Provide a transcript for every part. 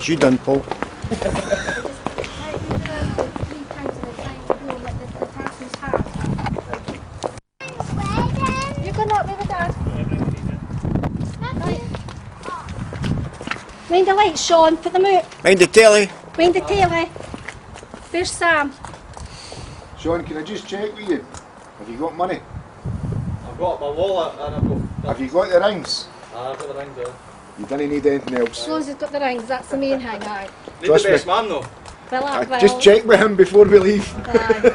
What's you done, Paul? You go up with Dad. Right. Mind the lights, Sean. Put them out. Mind the telly. Mind the telly. There's Sam. Sean, can I just check with you? Have you got money? I've got my wallet and I've got... Have you got the rings? I've got the rings there. You don't need anything else. As long as he's got the rings, that's the main thing, aye. Need Trust the best me. man though. Well, Just check with him before we leave. Aye.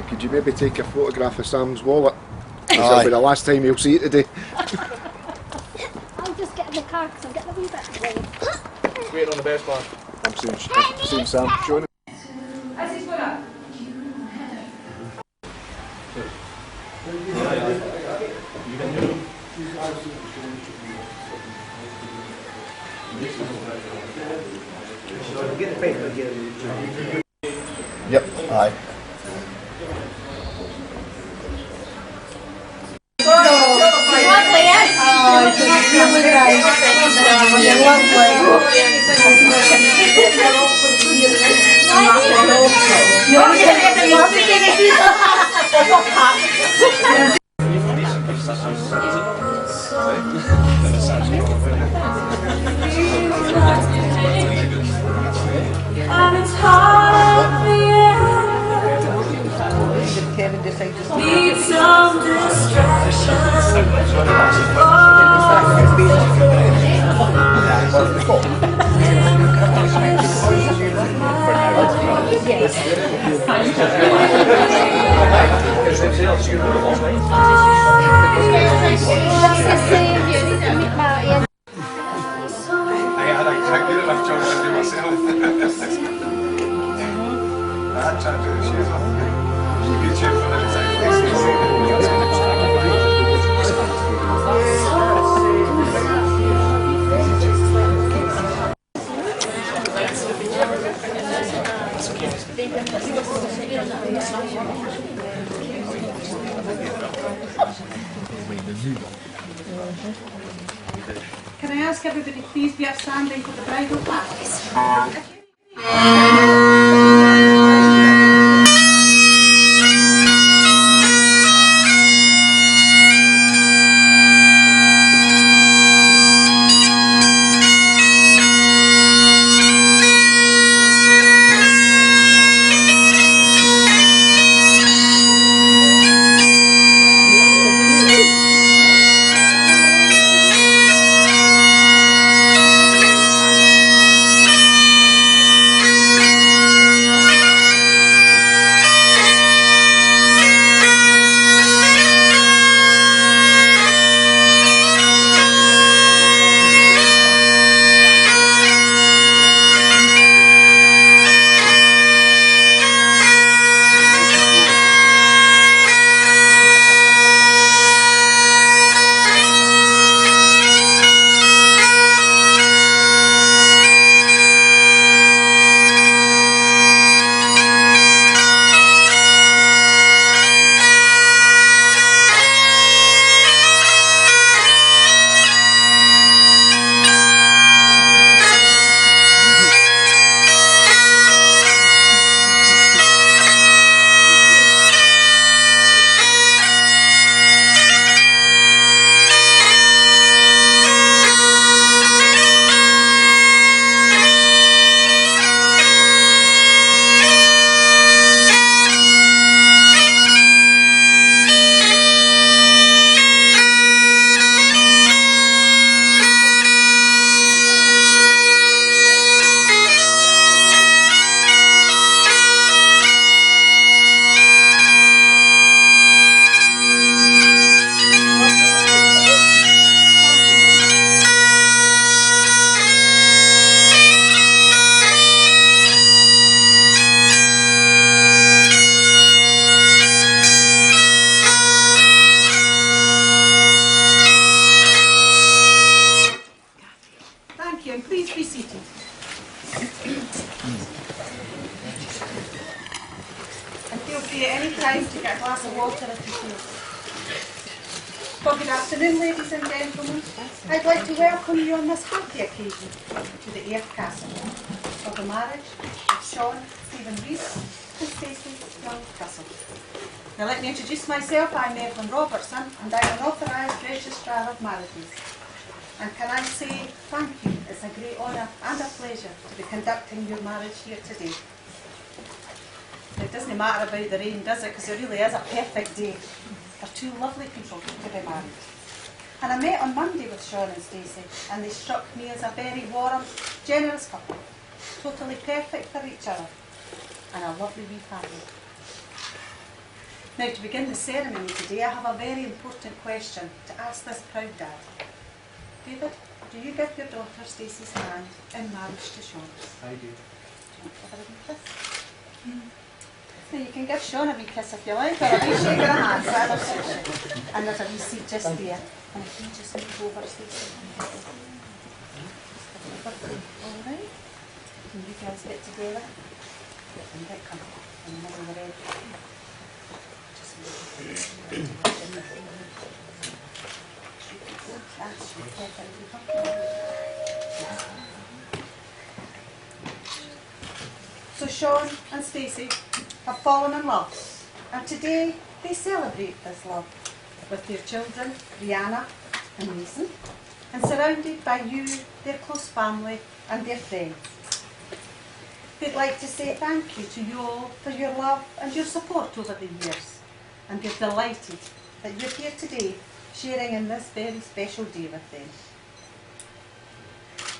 Could you maybe take a photograph of Sam's wallet? 'Cause Aye. that'll be the last time you'll see it today. I'll just get in the car because I'm getting a wee bit late. Waiting on the best man. I'm seeing Sam. Sean. Yep, aye. Lovely, eh? Oh, it's really nice. You're lovely. And it's hard for you. Need some distraction. Can I ask everybody please be upstanding for the bridal pass? Thank you, and please be seated. And feel free at any time to get a glass of water if you feel. Well, good afternoon, ladies and gentlemen. I'd like to welcome you on this happy occasion to the Ayr Castle for the marriage of Sean Stephen Rees and Stacey Young Russell. Now let me introduce myself. I'm Evelyn Robertson and I'm an authorised registrar of marriages. And can I say thank you, it's a great honour and a pleasure to be conducting your marriage here today. Now, it doesn't matter about the rain, does it? Because it really is a perfect day for two lovely people to be married. And I met on Monday with Sean and Stacey, and they struck me as a very warm, generous couple, totally perfect for each other, and a lovely wee family. Now, to begin the ceremony today, I have a very important question to ask this proud dad. David, do you give your daughter Stacey's hand in marriage to Sean? I do. Do you want to give her a wee kiss? Now you can give Sean a wee kiss if you like, or a wee shake of the hand, whatever suits you. And there's a wee seat just there. And if you just move over, Stacey. All right. Can you guys get together? And get comfortable. And whenever you're ready. Just move. That's so Sean and Stacey have fallen in love, and today they celebrate this love with their children, Brianna and Mason, and surrounded by you, their close family and their friends. They'd like to say thank you to you all for your love and your support over the years, and they're delighted that you're here today sharing in this very special day with them.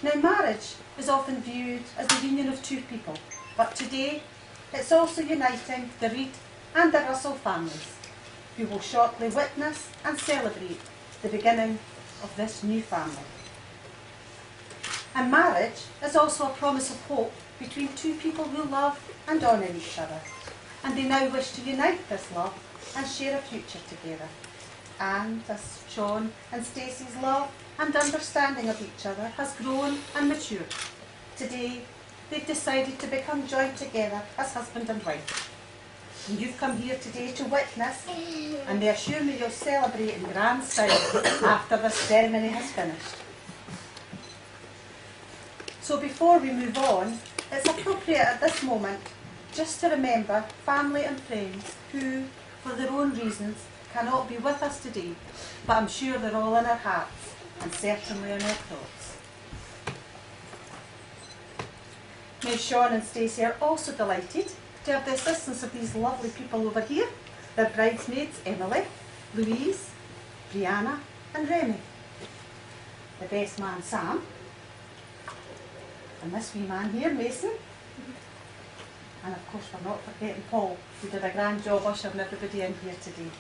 Now, marriage is often viewed as the union of two people, but today it's also uniting the Reed and the Russell families, who will shortly witness and celebrate the beginning of this new family. And marriage is also a promise of hope between two people who love and honour each other, and they now wish to unite this love and share a future together. And as Sean and Stacey's love and understanding of each other has grown and matured, today they've decided to become joined together as husband and wife. And you've come here today to witness, and they assure me you'll celebrate in grand style after this ceremony has finished. So before we move on, it's appropriate at this moment just to remember family and friends who, for their own reasons, cannot be with us today, but I'm sure they're all in our hearts and certainly in our thoughts. Now, Sean and Stacey are also delighted to have the assistance of these lovely people over here, their bridesmaids Emily, Louise, Brianna and Remy, the best man Sam, and this wee man here, Mason, and of course we're not forgetting Paul, who did a grand job ushering everybody in here today.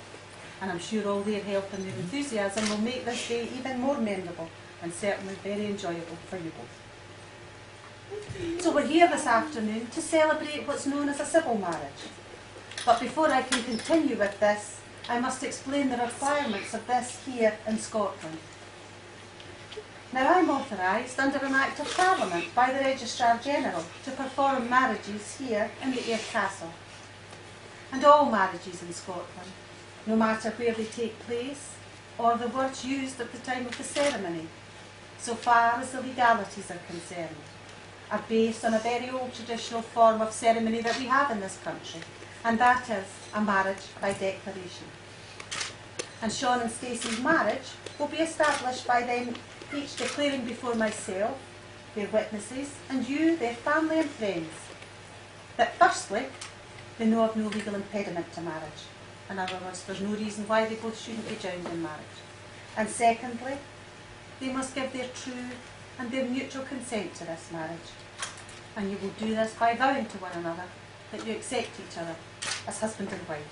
And I'm sure all their help and their enthusiasm will make this day even more memorable and certainly very enjoyable for you both. So we're here this afternoon to celebrate what's known as a civil marriage. But before I can continue with this, I must explain the requirements of this here in Scotland. Now, I'm authorised under an Act of Parliament by the Registrar General to perform marriages here in the Ayr Castle. And all marriages in Scotland, no matter where they take place or the words used at the time of the ceremony, so far as the legalities are concerned, are based on a very old traditional form of ceremony that we have in this country, and that is a marriage by declaration. And Sean and Stacey's marriage will be established by them each declaring before myself, their witnesses, and you, their family and friends, that firstly, they know of no legal impediment to marriage. In other words, there's no reason why they both shouldn't be joined in marriage. And secondly, they must give their true and their mutual consent to this marriage. And you will do this by vowing to one another that you accept each other as husband and wife.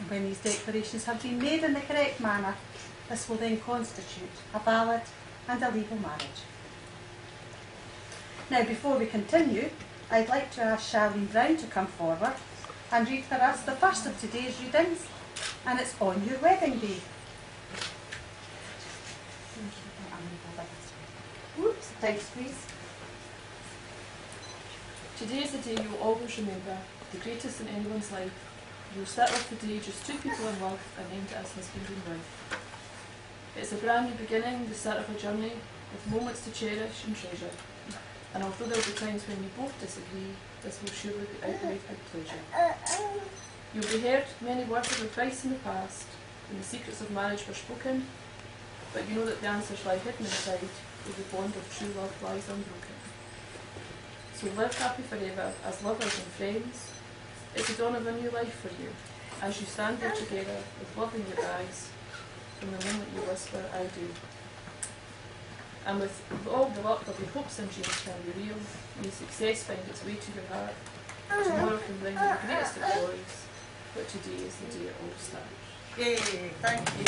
And when these declarations have been made in the correct manner, this will then constitute a valid and a legal marriage. Now, before we continue, I'd like to ask Charlene Brown to come forward and read for us the first of today's readings, and it's on your wedding day. Oops, tight squeeze. Today is the day you will always remember, the greatest in anyone's life. You will start off the day just two people in love and end it as husband and wife. It's a brand new beginning, the start of a journey, with moments to cherish and treasure. And although there will be times when you both disagree, this will surely be outweighed with pleasure. You'll be heard many words of advice in the past, when the secrets of marriage were spoken, but you know that the answers lie hidden inside, where the bond of true love lies unbroken. So live happy forever as lovers and friends. It's the dawn of a new life for you, as you stand there together with love in your eyes, from the moment you whisper, I do. And with all the luck of your hopes and dreams can be real, may success find its way to your heart. Tomorrow can bring you the greatest of joys, but today is the day it all starts. Yay, thank you.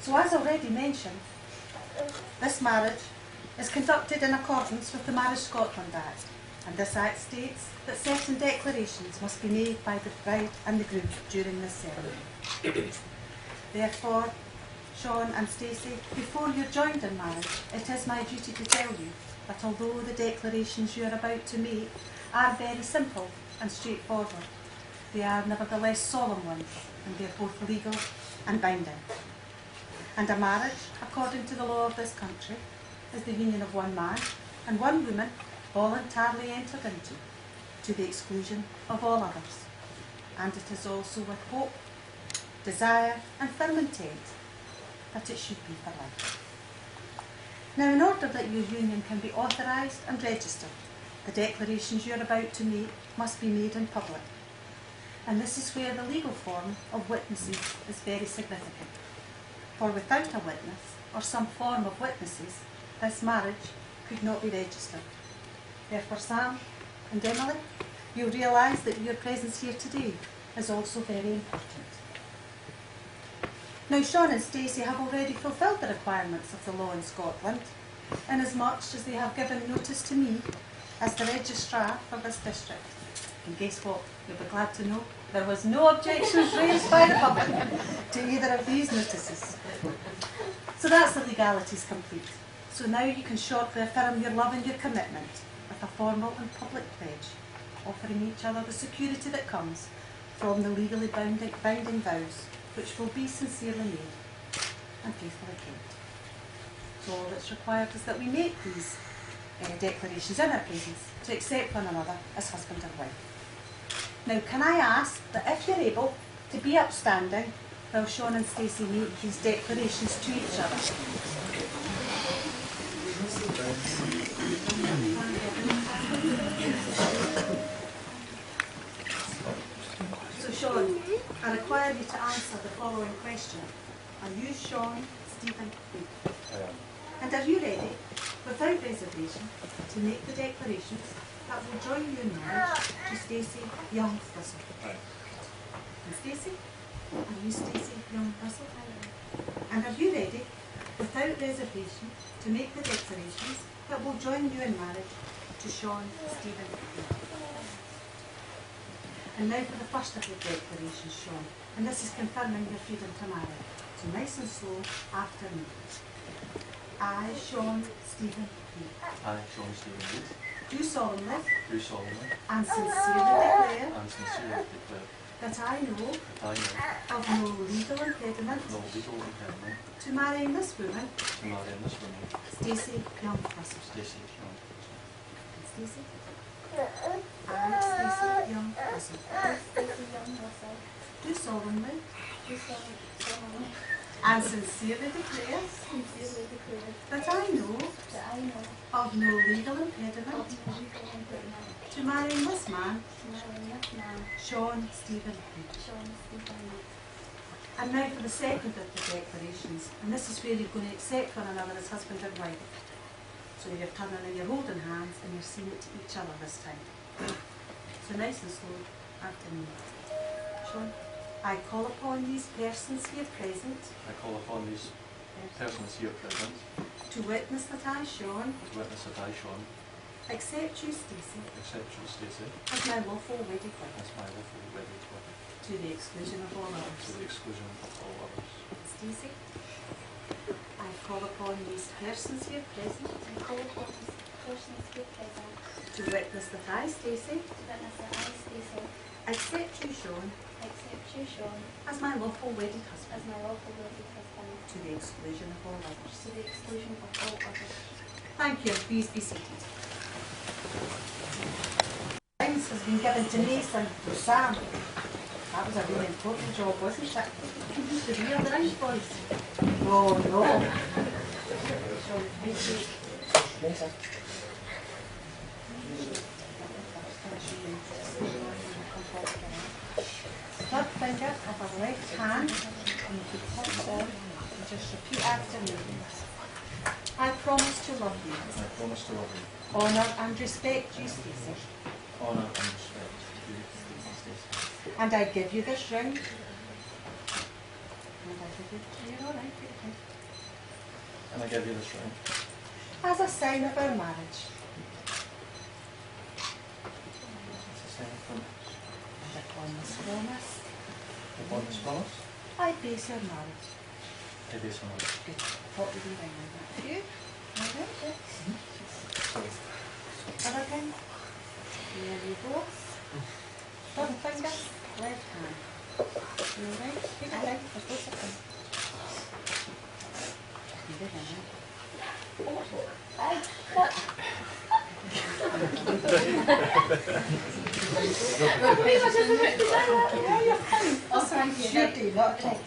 So as already mentioned, this marriage is conducted in accordance with the Marriage Scotland Act, and this Act states that certain declarations must be made by the bride and the groom during this ceremony. Therefore, Sean and Stacey, before you're joined in marriage, it is my duty to tell you that although the declarations you are about to make are very simple and straightforward, they are nevertheless solemn ones, and they are both legal and binding. And a marriage, according to the law of this country, is the union of one man and one woman voluntarily entered into, to the exclusion of all others. And it is also with hope, desire and firm intent that it should be for life. Now, in order that your union can be authorised and registered, the declarations you are about to make must be made in public. And this is where the legal form of witnesses is very significant. For without a witness, or some form of witnesses, this marriage could not be registered. Therefore, Sam and Emily, you'll realise that your presence here today is also very important. Now, Sean and Stacey have already fulfilled the requirements of the law in Scotland, inasmuch as they have given notice to me as the registrar for this district. And guess what? You'll be glad to know there was no objections raised by the public to either of these notices. So that's the legalities complete. So now you can shortly affirm your love and your commitment with a formal and public pledge, offering each other the security that comes from the legally binding vows, which will be sincerely made and faithfully kept. So all that's required is that we make these declarations in our presence to accept one another as husband and wife. Now, can I ask that if you're able to be upstanding while Sean and Stacey make these declarations to each other. So Sean, I require you to answer the following question. Are you Sean Stephen Reid? I am. And are you ready, without reservation, to make the declarations that will join you in marriage to Stacey Young Russell? Aye. And Stacey? Are you Stacey Young Russell? And are you ready, without reservation, to make the declarations that will join you in marriage to Sean Stephen Reid? And now for the first of your declarations, Sean. And this is confirming your freedom to marry. So nice and slow after me. I, Sean Stephen Reid, I, Sean Stephen Reid, do solemnly do solemnly and sincerely declare and sincerely declare that I know that I know of no legal impediment no legal impediment to marrying this woman, to marrying this woman, Stacey Young Russell. Stacey Young. Stacey? I, Stacey Young Russell, Stacey Young Russell. do solemnly Do solemnly and sincerely declare sincerely declare that I know that I know of no legal of impediment no legal impediment to marrying this man, to marrying this man, Sean Stephen Reid. Sean Stephen Reid. And now for the second of the declarations, and this is where you're going to accept one another as husband and wife. So you're turning and you're holding hands and you're saying it to each other this time. So nice and slow after me. Sean, I call upon these persons here present I call upon these persons here present to witness that I, Sean, to witness that I, Sean, accept you, Stacey, accept you, Stacey, as my lawful wedded wife, as my lawful wedded wife, to the exclusion of all to others. the exclusion of all others. Stacey, I call upon these persons here present I call upon these Christmas gift present to witness that I, Stacey, to witness that I, Stacey, accept you, Sean, accept you, Sean, as my lawful wedded husband, as my lawful wedded husband, to the exclusion of all others. to the exclusion of all others. Thank you. Please be seated. Thanks has been given to Nathan for Sam. That was a really important job, wasn't it? To be the right boys. Oh no. Third finger of our left hand, and you can pop on and just repeat after me. I promise to love you, I promise to love you, honour and respect you, Stacey, honour and respect you, Stacey. and I give you this ring. You're all right, you're okay. And I give you this ring As a sign of our marriage, as a sign of promise. and upon this promise, Upon this promise, I base your marriage. I do so much. Good. What would you ring on that for you? All right. Other thing? There you go. Third finger, left hand. All right. Take it down. There's no second. You did it, Yeah, you're fine. Oh, thank you. Shooty, not at all.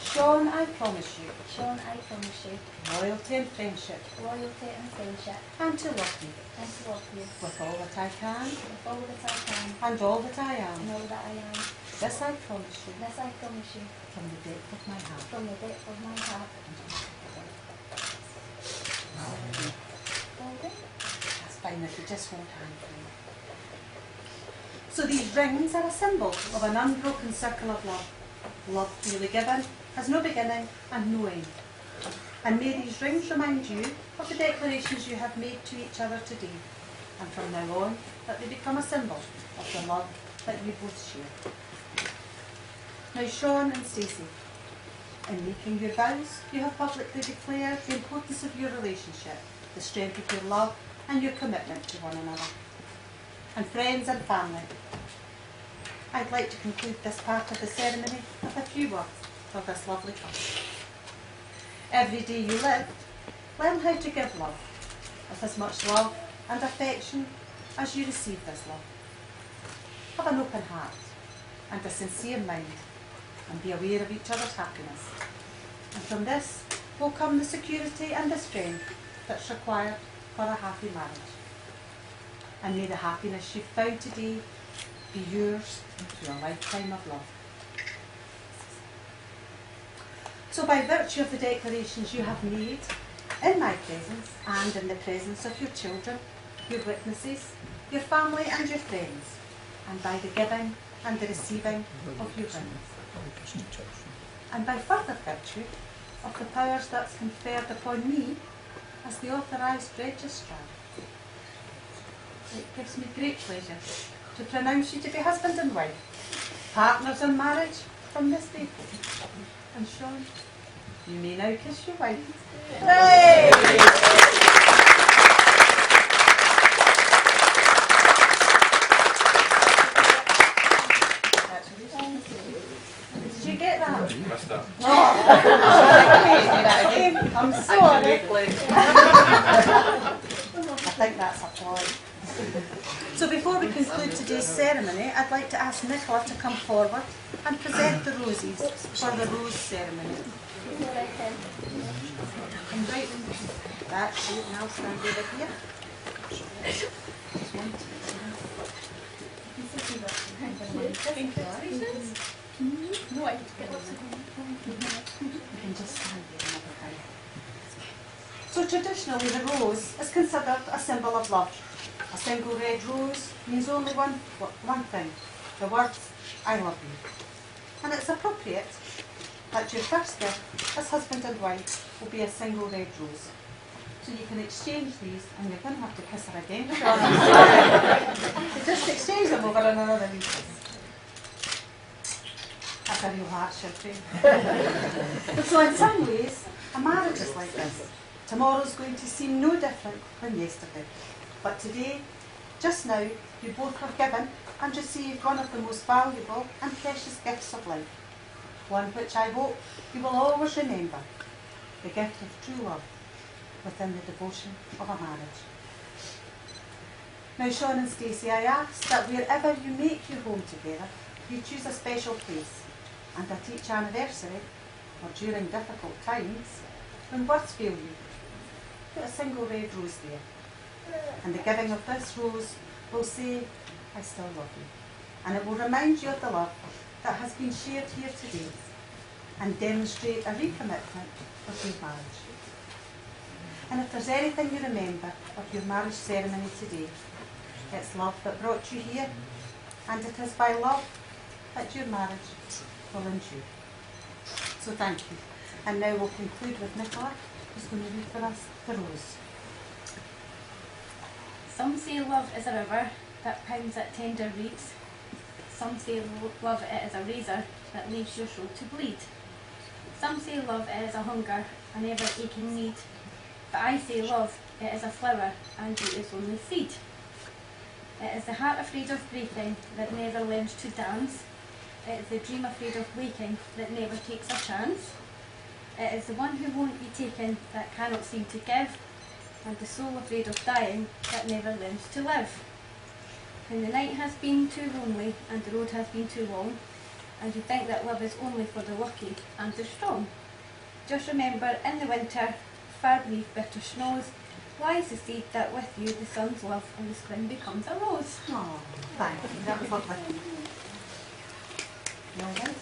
Sean, I promise you Sean, I promise you loyalty and friendship, loyalty and friendship, and to love you and to love you with all that I can with all that I can and all that I am. and all that I am. This I promise you This I promise you from the depth of my heart. from the depth of my heart. All right. That's fine if you just hold hands for me. So these rings are a symbol of an unbroken circle of love. Love freely given has no beginning and no end. And may these rings remind you of the declarations you have made to each other today, and from now on, that they become a symbol of the love that you both share. Now, Sean and Stacey, in making your vows, you have publicly declared the importance of your relationship, the strength of your love, and your commitment to one another. And friends and family, I'd like to conclude this part of the ceremony with a few words for this lovely couple. Every day you live, learn how to give love, with as much love and affection as you receive this love. Have an open heart and a sincere mind, and be aware of each other's happiness. And from this will come the security and the strength that's required for a happy marriage. And may the happiness you've found today be yours through a lifetime of love. So by virtue of the declarations you have made in my presence and in the presence of your children, your witnesses, your family and your friends, and by the giving and the receiving of your rings, and by further virtue of the powers that's conferred upon me as the authorised registrar, it gives me great pleasure to pronounce you to be husband and wife, partners in marriage from this day forth. And Sean, you may now kiss your wife. Hooray! Did you get that? Missed that. I'm sorry. I think that's a ploy. So before we conclude today's ceremony, I'd like to ask Nicola to come forward and present the roses for the rose ceremony. All right then. And right in that shape, and I'll stand over here. Just one, two, three. No, I get lots of You can just stand there another time. So traditionally the rose is considered a symbol of love. A single red rose means only one thing, the words, I love you. And it's appropriate that your first gift as husband and wife will be a single red rose. So you can exchange these, and you're going to have to kiss her again. So just exchange them over another kiss. That's a real hardship, eh? So in some ways, a marriage is like this. Tomorrow's going to seem no different than yesterday. But today, just now, you both were given and received one of the most valuable and precious gifts of life. One which I hope you will always remember. The gift of true love within the devotion of a marriage. Now, Sean and Stacey, I ask that wherever you make your home together, you choose a special place, and at each anniversary, or during difficult times, when words fail you, put a single red rose there. And the giving of this rose will say, I still love you. And it will remind you of the love that has been shared here today, and demonstrate a recommitment of your marriage. And if there's anything you remember of your marriage ceremony today, it's love that brought you here, and it is by love that your marriage will endure. So thank you. And now we'll conclude with Nicola, who's going to read for us the rose. Some say love is a river that pounds at tender reeds. Some say love it is a razor that leaves your soul to bleed. Some say love it is a hunger, an ever-aching need. But I say love, it is a flower, and you its only seed. It is the heart afraid of breaking that never learns to dance. It is the dream afraid of waking that never takes a chance. It is the one who won't be taken that cannot seem to give, and the soul afraid of dying that never learns to live. When the night has been too lonely and the road has been too long, and you think that love is only for the lucky and the strong, just remember in the winter, far beneath bitter snows, lies the seed that with you the sun's love and the spring becomes a rose. Oh, thank you. That was lovely. Well done.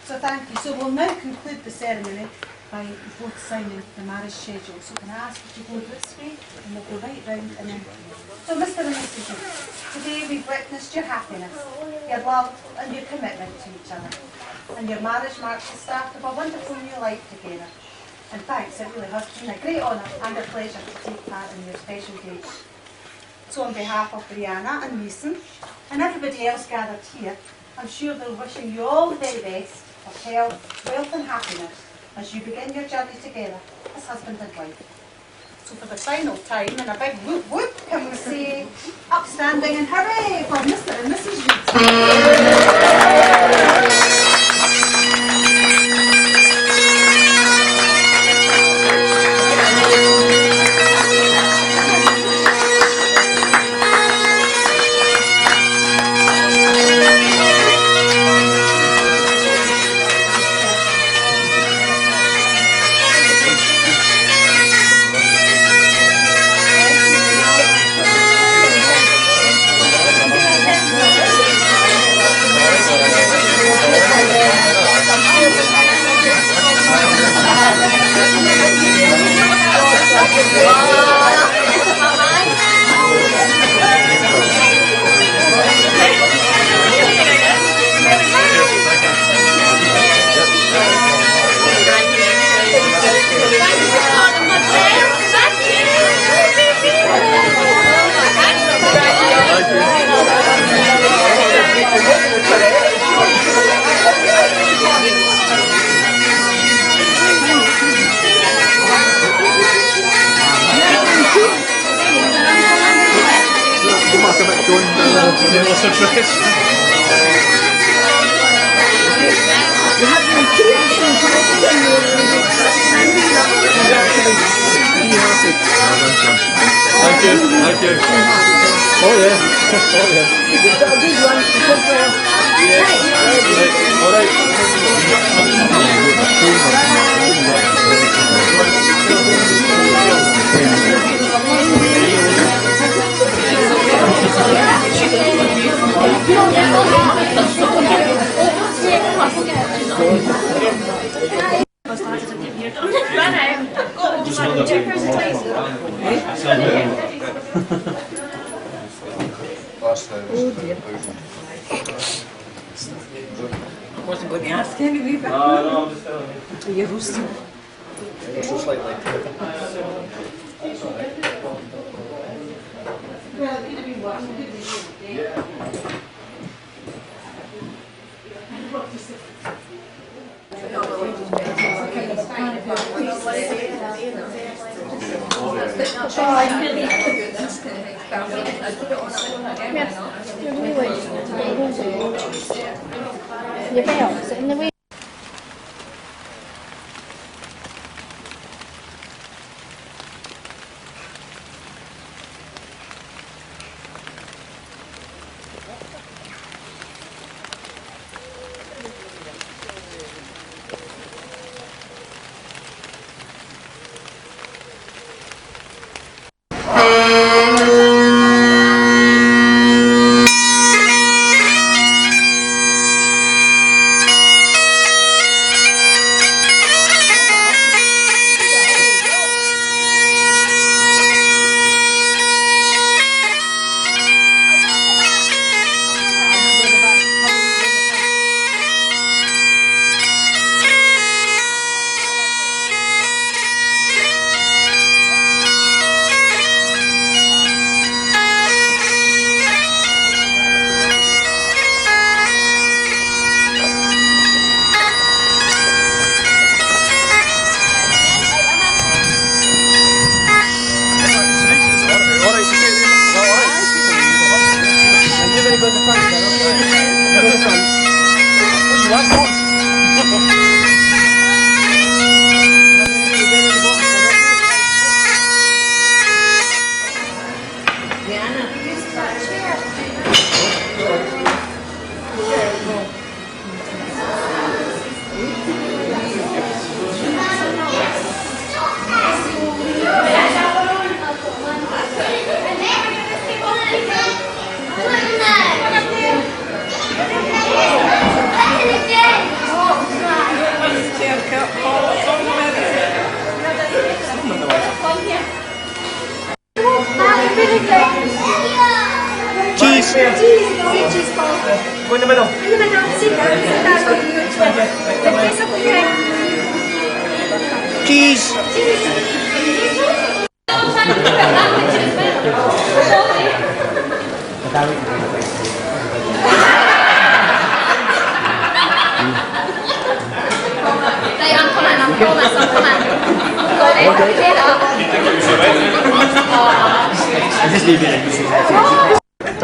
So thank you. So we'll now conclude the ceremony by both signing the marriage schedule. So can I ask if you go this way and we'll go right round and then. So Mr. and Mrs. Hughes, today we've witnessed your happiness, your love and your commitment to each other. And your marriage marks the start of a wonderful new life together. And thanks, it really has been a great honour and a pleasure to take part in your special day. So on behalf of Brianna and Mason and everybody else gathered here, I'm sure they're wishing you all the very best of health, wealth and happiness as you begin your journey together as husband and wife. So for the final time, in a big whoop whoop, can we say upstanding and hooray for Mr. and Mrs. Reed. Thank you. Oh yeah. Oh yeah. You've got a big one to put there. Yes. All right. I wasn't going to ask anyway, but No, I'm just telling you. you're roasting. So slightly. Well, it could have been worse. It could have been Your belt, is it in the way? Cheese. Go in the middle. Cheese. Just leave it.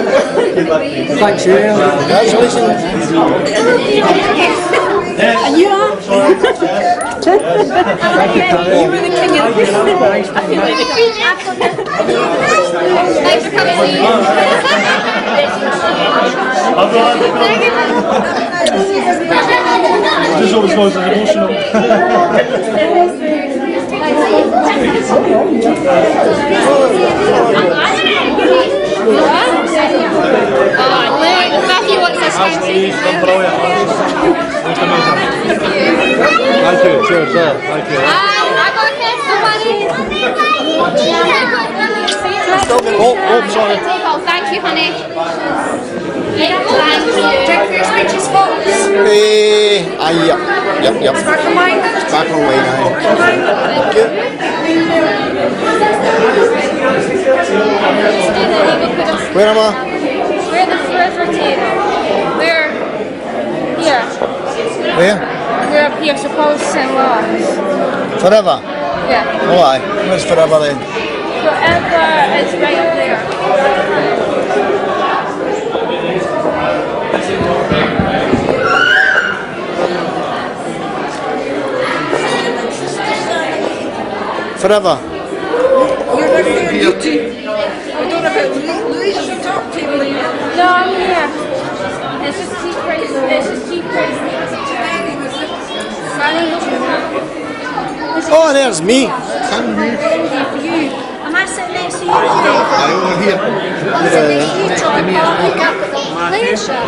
Thanks, yeah. Congratulations. And you are? You were the king of this. I feel like the queen. Thanks for coming. Just always goes as emotional. Matthew wants this. Brilliant. Thank you. Cheers. Thank you. I got to kiss somebody. Oh, sorry. Oh, thank you, honey. Thank you. Drink your speeches, folks. Yep. Back on mine. Back on line, aye. Thank you. Where am I? We're the forever table. We're here. Where? We're up here supposed to send logs. Forever? Yeah. Oh, aye. Where's forever then? Forever is right up there. Forever? You're not there, you two. We don't have Louise at the top table here. No, I'm here. It's just keep praising. It's just keep praising. Oh, there's me. I'm I sitting next to you? I'm over here. Pleasure.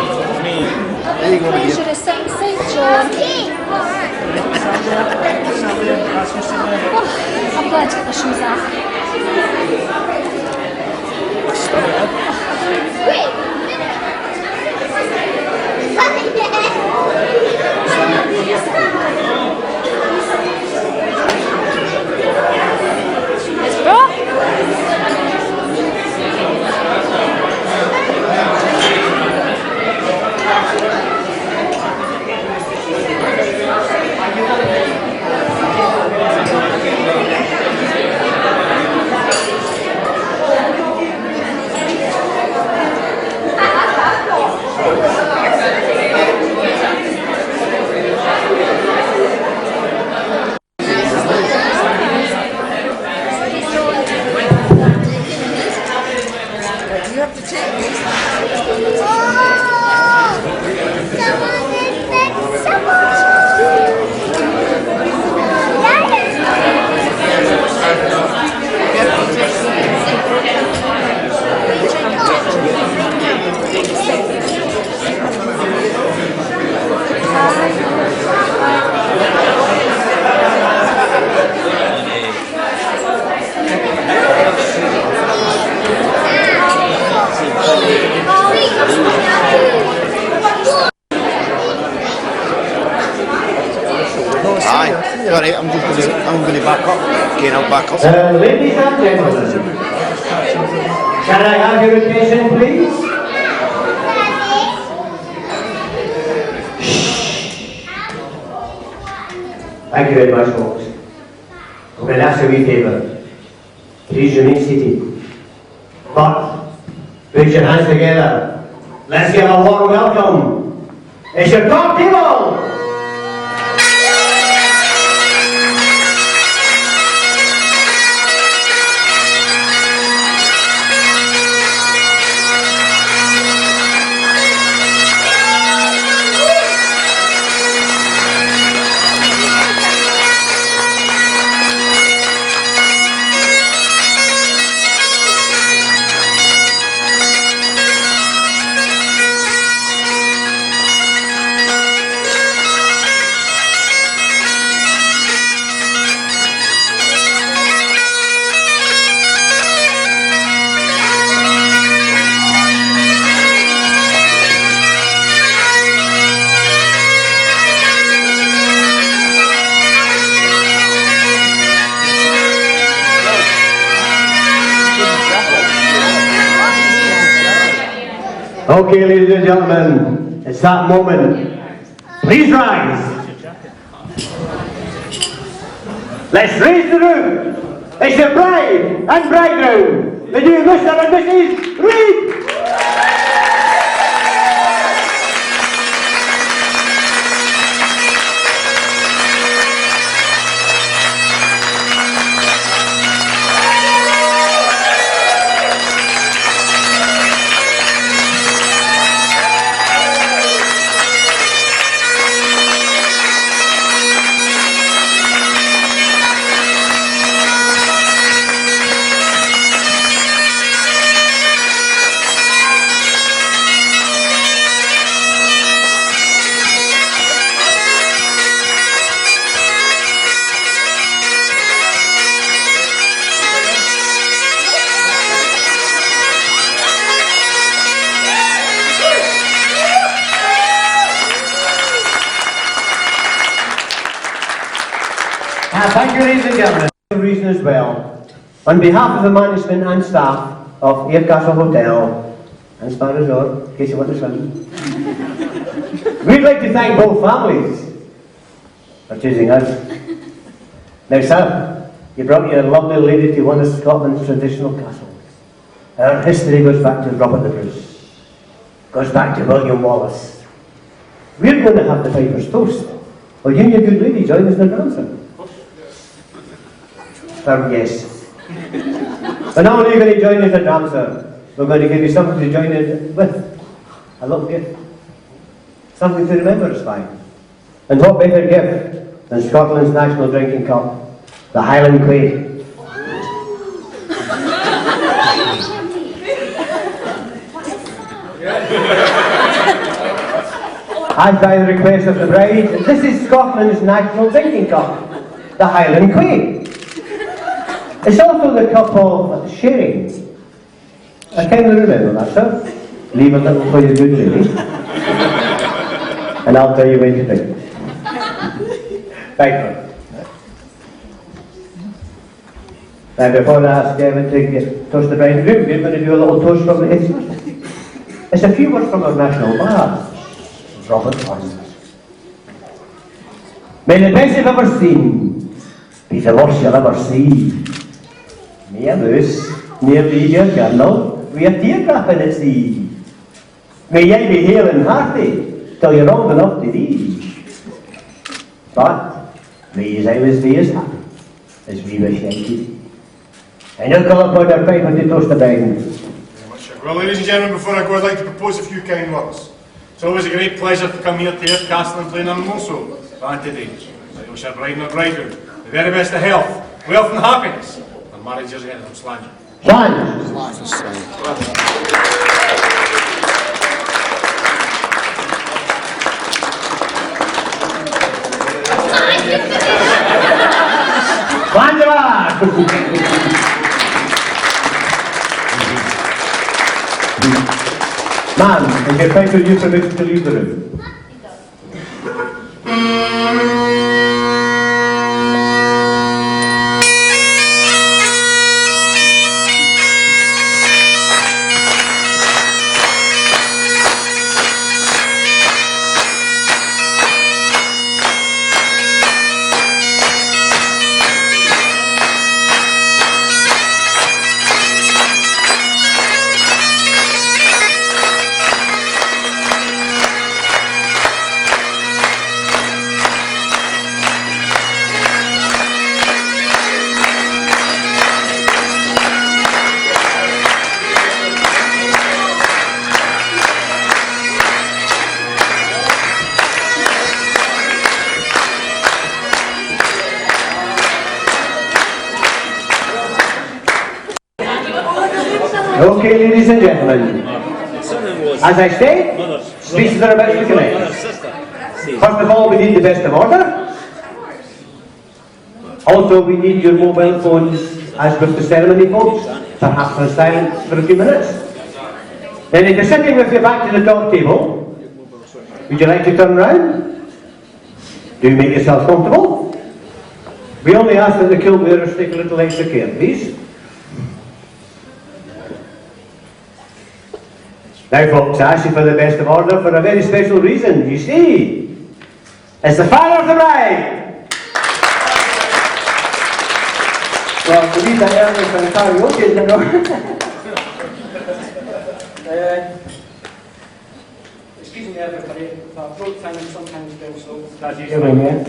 There you go, my dear. Pleasure is sitting beside John. I'm glad to get the shoes off. It's bro. You have to take these. Aye. Alright, I'm going to back up. Again, I'll back up. Ladies and gentlemen, can I have your attention, please? Thank you very much, folks. I'm going to ask a wee favour. Please remain seated. But, put your hands together. Let's give a warm welcome. It's your top table! Okay, ladies and gentlemen, it's that moment. Please rise. Let's raise the roof. It's the bride and bridegroom, the new Mr. and Mrs. Reed. Thank you, ladies and gentlemen. For reason as well. On behalf of the management and staff of Castle Hotel and Spa Resort, in case you want to swim, we'd like to thank both families for choosing us. Now, sir, you brought your lovely lady to one of Scotland's traditional castles. Our history goes back to Robert the Bruce, goes back to William Wallace. We're going to have the Piper's toast. Will you and your good lady join us in the dancing? Yes. But not only are you going to join us in the dancer, we're going to give you something to join in with. A little gift. Something to remember us by. And what better gift than Scotland's national drinking cup, the Highland Quay. And by the request of the bride, this is Scotland's national drinking cup, the Highland Quay. It's also the cup of sharing. I kindly remember that, sir. Leave a little for your good lady. And I'll tell you when to drink. Right, now before I ask Kevin to toast the bride and groom, we're going to do a little toast from the head. It's a few words from our national bard, Robert Burns. May the best you've ever seen be the worst you'll ever see. May a moose near be your girdle with a teardrop in its eye. May ye be hale and hearty till you're old enough to die. But may ye always be as happy as we wish ye to be. And you'll call upon our pipe to toast the bride. Very much so. Well, ladies and gentlemen, before I go, I'd like to propose a few kind words. It's always a great pleasure to come here to Castle and Plain and also and today. I wish our bride and bridegroom the very best of health, wealth and happiness, and marriages ahead of them. Slange. Ma'am, is your title you permitted to leave the room? Okay, ladies and gentlemen, as I say, speeches are about to commence. First of all, we need the best of order. Also, we need your mobile phones, as with the ceremony, folks, perhaps for silence for a few minutes. Then if you're sitting with your back to the top table, would you like to turn round? Do make yourself comfortable. We only ask that the kilt bearers take a little extra care, please. Now folks, I ask you for the best of order for a very special reason. You see, it's the father of the bride. Well, to me that early for the karaoke, you know. Excuse me everybody, my throat thing sometimes goes so. That's usually me.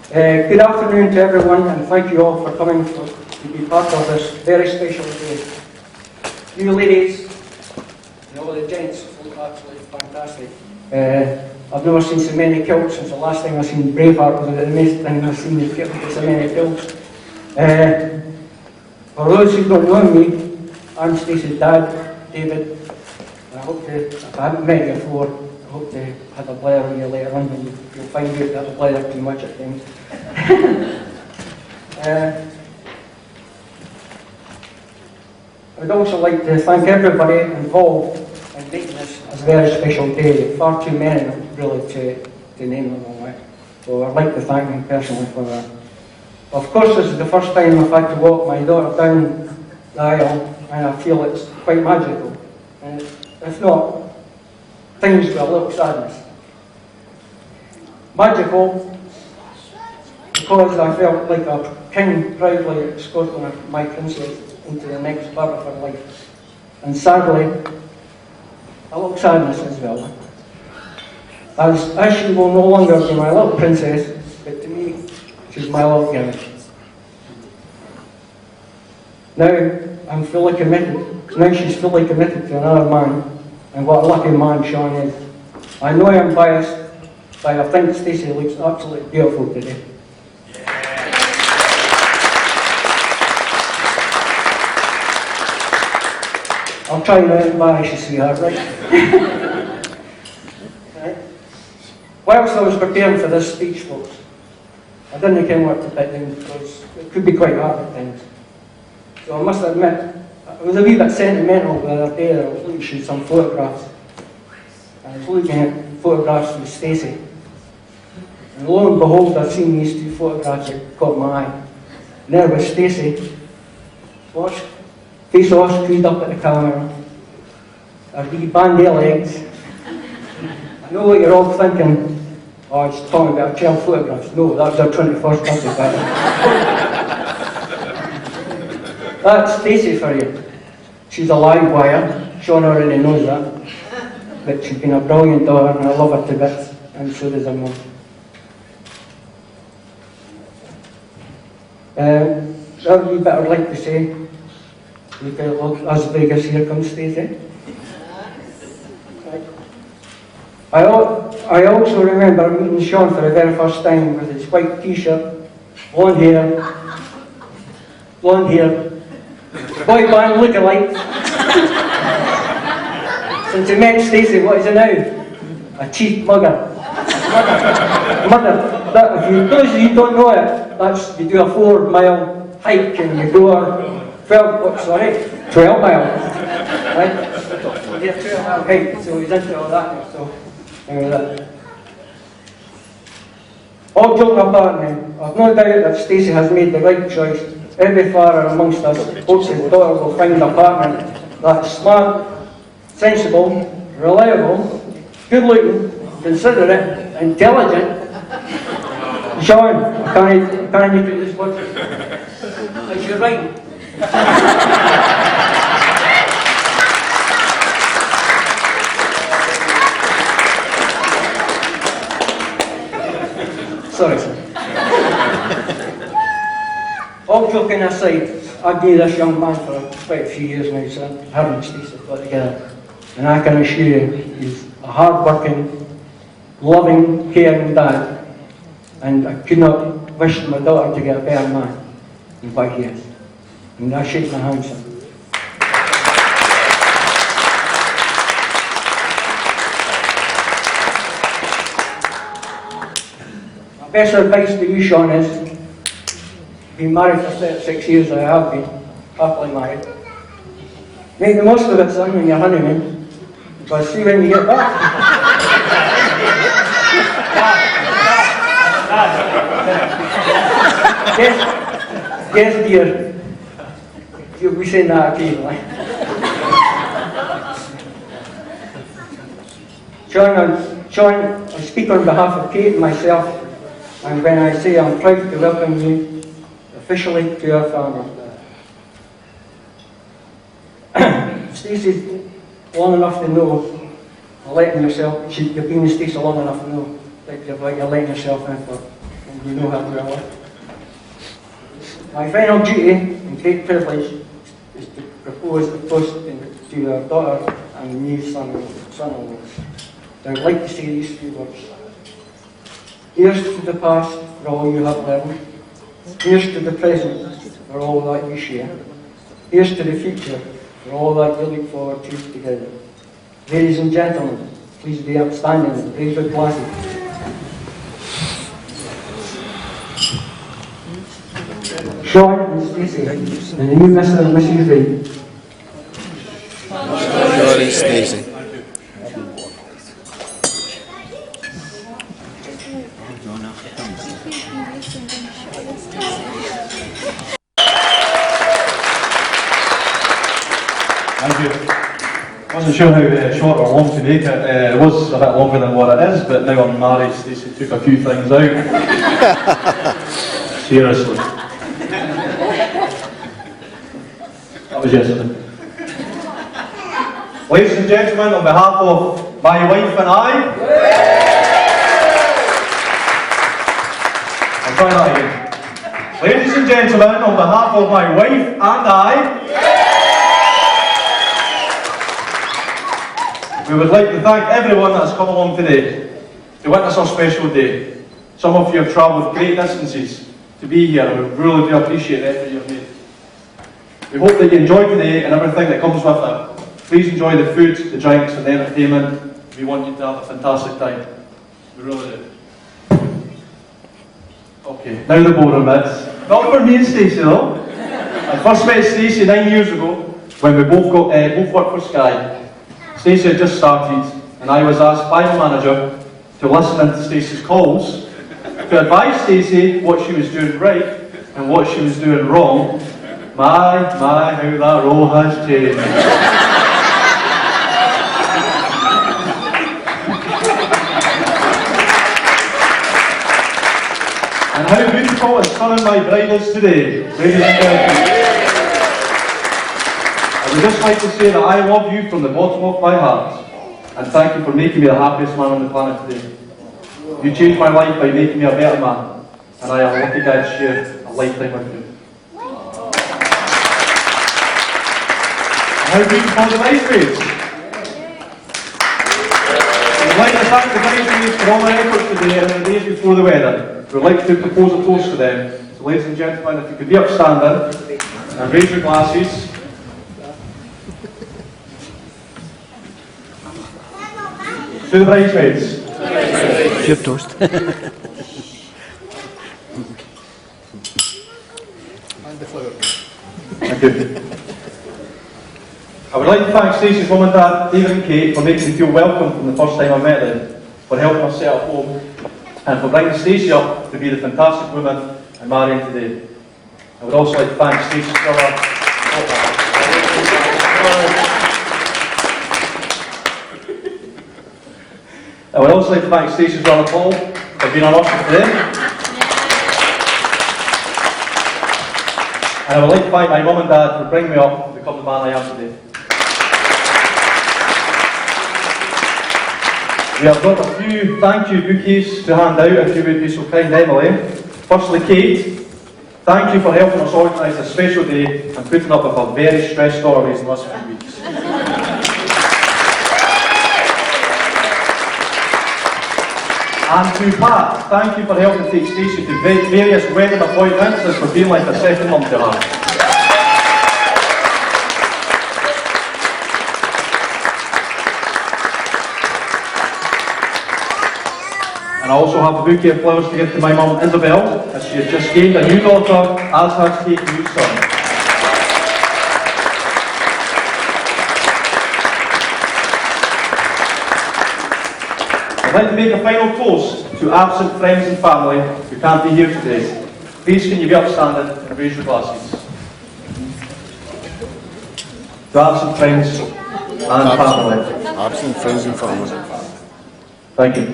Good afternoon to everyone and thank you all for coming to be part of this very special day. You ladies, and all the gents look absolutely fantastic. I've never seen so many kilts since the last time I seen Braveheart. Was the amazing thing I've seen is so many kilts. For those who don't know me, I'm Stacey's dad, David. And I hope to, if I haven't met you before, I hope to have a blather with you later on, and you'll find out that I blather too much at times. I'd also like to thank everybody involved in making this a very special day. Far too many really to name them all. So I'd like to thank them personally for that. Of course, this is the first time I've had to walk my daughter down the aisle, and I feel it's quite magical. And if not, things with a little sadness. Magical because I felt like a king proudly escorting my princess into the next part of her life. And sadly, a little sadness as well. As she will no longer be my little princess, but to me, she's my little girl. Now I'm fully committed. Now she's fully committed to another man, and what a lucky man Sean is. I know I'm biased, but I think Stacey looks absolutely beautiful today. I'll try not to embarrass you, sweetheart, right? Right? Whilst I was preparing for this speech, folks, I didn't know what to put in because it could be quite hard at times. So I must admit, I was a wee bit sentimental the other day. I was looking through some photographs. I was looking at photographs with Stacey. And lo and behold, I've seen these two photographs that caught my eye. And there was Stacey, watch, face all screwed up at the camera, her wee bandy legs. I know what you're all thinking. Oh, it's talking about child photographs. No, that was her 21st birthday. That's Stacey for you. She's a live wire. Sean already knows that. But she's been a brilliant daughter and I love her to bits. And so does her mum. That would be better like to say. Look at Las Vegas, here comes Stacey. I also remember meeting Sean for the very first time with his white t-shirt, blonde hair, boy band look-alike. Since he met Stacey, what is he now? A cheap mugger. Mugger. That, if those of you don't know it, that's, you do a 4-mile hike and you go 12 miles. Right? Yeah, 12-mile hike, so he's into all that. So, anyway, that. All joking apart now, I've no doubt that Stacey has made the right choice. Every father amongst us hopes his daughter will find a partner that's smart, sensible, reliable, good-looking, considerate, intelligent. Sean, can you do this one? Is you right? Sorry, sir. All joking aside, I've been this young man for quite a few years now, so having Stacey got together. And I can assure you, he's a hard-working, loving, caring dad. And I could not wish my daughter to get a better man than what he is. And I shake my hand, sir. My best advice to you, Sean, is been married for 36 years, I have been, happily married. Make the most of it, son, when you're honeymoon, because see when you get back. Yes, dear. You'll be saying that occasionally. Sean, I speak on behalf of Kate and myself, and when I say I'm proud to welcome you officially to our family. Stacey's long enough to know, letting yourself, you've been with Stacey long enough to know that you're letting yourself in for, and you know how well. My final duty and great privilege is to propose a toast to your daughter and new son-in-law. I would like to say these few words. Here's to the past for all you have learned. Here's to the present for all that you share. Here's to the future for all that you look forward to together. Ladies and gentlemen, please be upstanding and raise your glasses. Sean and Stacey, and the new Mr. and Mrs. Reid. Sean and Stacey. Thank you. I wasn't sure how short or long to make it. It was a bit longer than what it is, but now I'm married, Stacey took a few things out. Seriously. That was yesterday. Ladies and gentlemen, on behalf of my wife and I, I'll try that again. Ladies and gentlemen, on behalf of my wife and I, we would like to thank everyone that has come along today to witness our special day. Some of you have travelled great distances to be here, and we really do appreciate the effort you've made. We hope that you enjoy today and everything that comes with it. Please enjoy the food, the drinks and the entertainment. We want you to have a fantastic time. We really do. Okay, now the boring bits. Not for me and Stacey though. I first met Stacey 9 years ago when we both worked for Sky. Stacey had just started and I was asked by my manager to listen into Stacey's calls to advise Stacey what she was doing right and what she was doing wrong. My, how that role has changed. And how beautiful and stunning my bride is today, ladies and gentlemen. I would just like to say that I love you from the bottom of my heart, and thank you for making me the happiest man on the planet today. You changed my life by making me a better man, and I am lucky to share a lifetime with you. How beautiful the bridesmaids! I'd like to thank the bridesmaids for all their efforts today and the days before the wedding. We'd like to propose a toast to them. So ladies and gentlemen, if you could be upstanding and raise your glasses. To the bridesmaids. Your toast. And the flower. Thank you. I would like to thank Stacey's mum and dad, David and Kate, for making me feel welcome from the first time I met them, for helping us set up home, and for bringing Stacey up to be the fantastic woman I'm marrying today. I would also like to thank Stacey's brother. I would also like to thank Stacey's brother Paul for being our usher today. And I would like to thank my mum and dad for bringing me up to become the man I am today. We have got a few thank you bouquets to hand out, if you would be so kind, Emily. Firstly, Kate, thank you for helping us organise this special day and putting up with our very stressed holidays in the last few weeks. And to Pat, thank you for helping take Stacey to various wedding appointments and for being like a second mum to her. And I also have a bouquet of flowers to give to my mum Isabel, as she has just gained a new daughter, as has Kate a new son. I'd like to make a final toast to absent friends and family who can't be here today. Please can you be upstanding and raise your glasses. To absent friends and family. Absent friends and family. Thank you.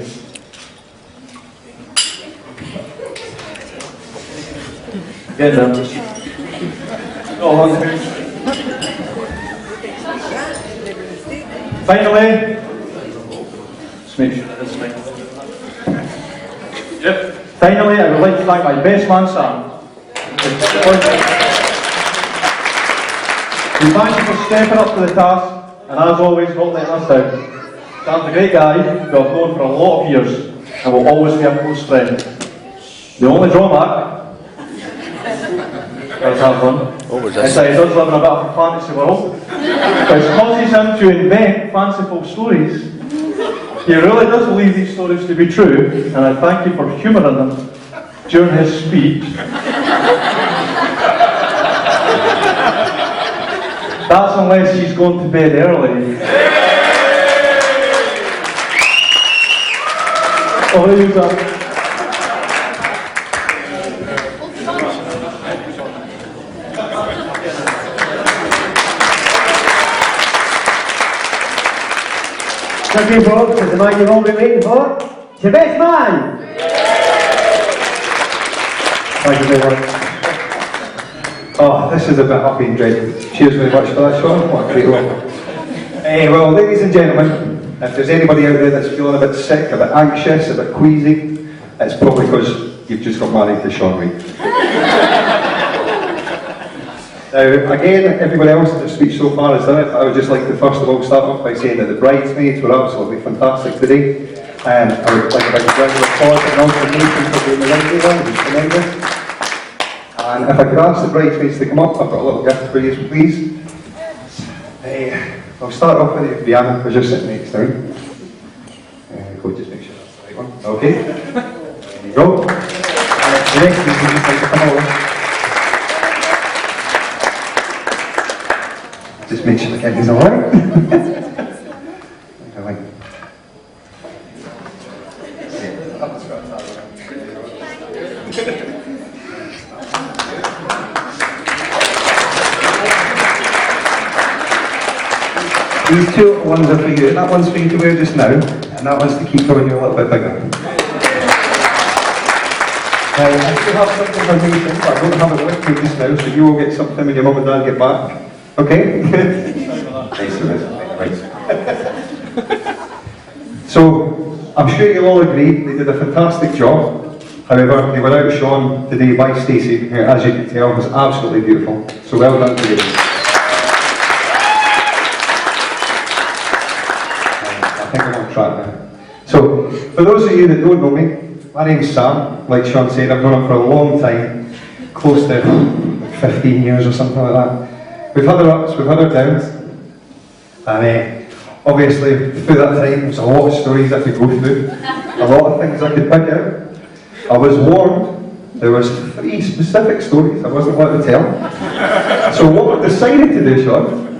Get them. Oh, finally, let's make sure that this thing. Yep. Finally, I would like to thank my best man, Sam. We thank you for stepping up to the task, and as always, not letting us down. Sam's a great guy who I've known for a lot of years, and will always be a close friend. The only drawback, does have one, is that he does live in a bit of a fantasy world, which causes him to invent fanciful stories. He really does believe these stories to be true, and I thank you for humouring them during his speech. That's unless he's going to bed early. Oh, who's that? Thank you, folks. It's the man you've all been waiting for. It's your best man! Thank you very much. Oh, this is a bit happy and dreadful. Cheers very much for that, Sean. What a great one. Well, ladies and gentlemen, if there's anybody out there that's feeling a bit sick, a bit anxious, a bit queasy, it's probably because you've just got married to Sean Reid. Now, again, everybody else in the speech so far has done it. I would just like to first of all start off by saying that the bridesmaids were absolutely fantastic today. I would like a big round of applause and also Nathan for doing the lovely one, it was tremendous. And if I could ask the bridesmaids to come up, I've got a little gift for you, please. I'll start off with you, Brianna, because you're sitting next to me. Go, just make sure that's the right one. Okay. There you go. And the next thing you just like to come over. Just make sure the kidney's alright. These two ones are for you. That one's for you to wear just now, and that one's to keep going you a little bit bigger. I still have something for Nathan, but I don't have it with me just now, so you will get something when your mum and dad get back. Okay? Nice of it. So, I'm sure you'll all agree they did a fantastic job. However, they were outshone today by Stacey, who, as you can tell, was absolutely beautiful. So well done to you. I think I'm on track now. So, for those of you that don't know me, my name's Sam. Like Sean said, I've known him for a long time, close to 15 years or something like that. We've had our ups, we've had our downs, and obviously through that time there's a lot of stories I could go through, a lot of things I could pick out. I was warned there was 3 specific stories I wasn't allowed to tell. So what we've decided to do, Sean,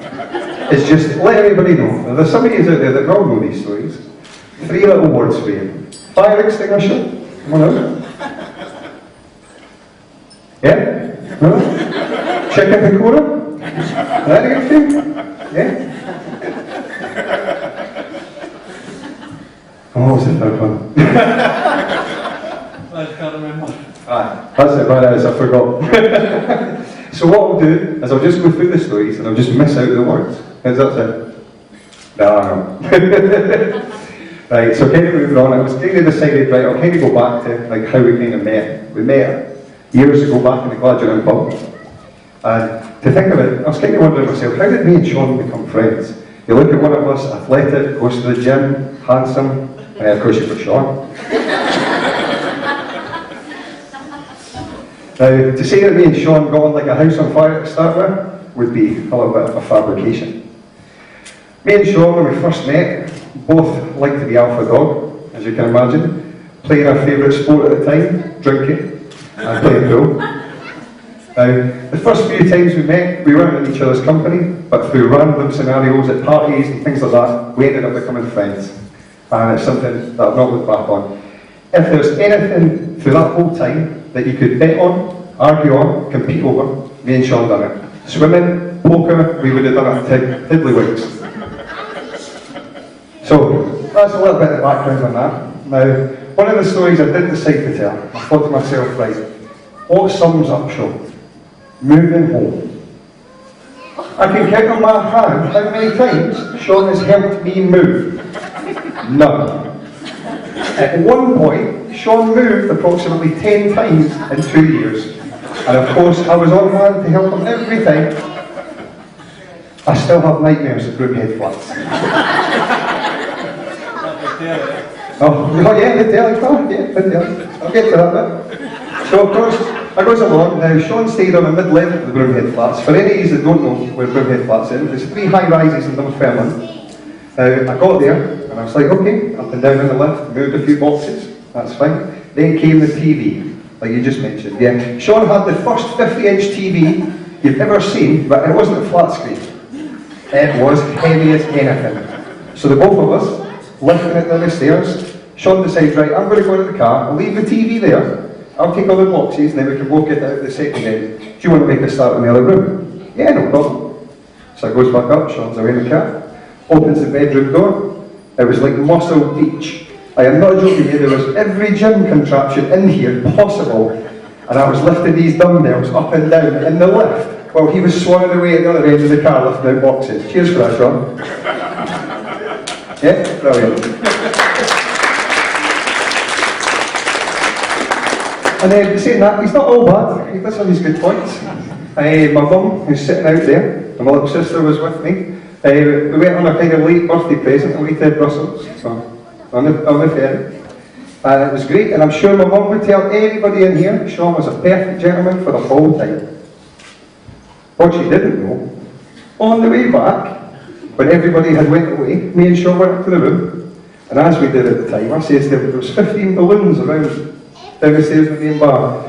is just let everybody know. Now, there's somebody out there that will know these stories. 3 little words for you. Fire extinguisher. Come on out. Yeah? No? Chicken pakora? That a good thing? Yeah? Oh, what was the third one? I can't remember. That's it, right, I forgot. So what I'll do is I'll just go through the stories and I'll just miss out the words. How's that sound? No. Right, so kind of moving on, I was kind of decided, right, I'll kind of go back to like how we kind of met. We met years ago back in the Gladstone pub. And to think of it, I was kind of wondering myself, how did me and Sean become friends? You look at one of us, athletic, goes to the gym, handsome, and of course you've got Sean. Now, to say that me and Sean got on like a house on fire to start with, would be a little bit of a fabrication. Me and Sean, when we first met, both liked to be alpha dog, as you can imagine, playing our favourite sport at the time, drinking, and playing pool. Now, the first few times we met, we weren't in each other's company, but through random scenarios at parties and things like that, we ended up becoming friends. And it's something that I've not looked back on. If there's anything through that whole time that you could bet on, argue on, compete over, me and Sean done it. Swimming, poker, we would have done it at tiddlywinks. So, that's a little bit of background on that. Now, one of the stories I did decide to tell, I thought to myself, right, what sums up Sean? Moving home. I can count on my hand how many times Sean has helped me move. None. At one point, Sean moved approximately 10 times in 2 years. And of course, I was on hand to help him every time. I still have nightmares of Broomhead Flats. Oh, yeah, the telly, yeah, the telly. I'll get to that bit. So of course, I goes along. Now, Sean stayed on the mid-level of the Broomhead Flats. For any of you that don't know where Broomhead Flats is, there's 3 high-rises in Dunfermline. Now, I got there, and I was like, okay, up and down in the lift, moved a few boxes, that's fine. Then came the TV, like you just mentioned. Yeah, Sean had the first 50-inch TV you've ever seen, but it wasn't a flat screen. It was heavy as anything. So the both of us, lifting it down the stairs, Sean decides, right, I'm going to go into the car, I'll leave the TV there, I'll take all the boxes, and then we can both get out the second end. Do you want to make a start in the other room? Yeah, no problem. So I goes back up, Sean's away in the car, opens the bedroom door, It was like Muscle Beach. I am not joking you, there was every gym contraption in here possible, and I was lifting these dumbbells up and down in the lift while he was swanning away at the other end of the car lifting out boxes. Cheers for that, Sean. Yeah, brilliant. And then saying that, he's not all bad, he does have his good points. My mum, who's sitting out there, and my little sister was with me. We went on a kind of late birthday present away to Brussels, so on the ferry. And it was great, and I'm sure my mum would tell everybody in here Sean was a perfect gentleman for the whole time. What she didn't know, on the way back, when everybody had went away, me and Sean went up to the room, and as we did at the time, I says to him, there was 15 balloons around down the stairs with me and bar.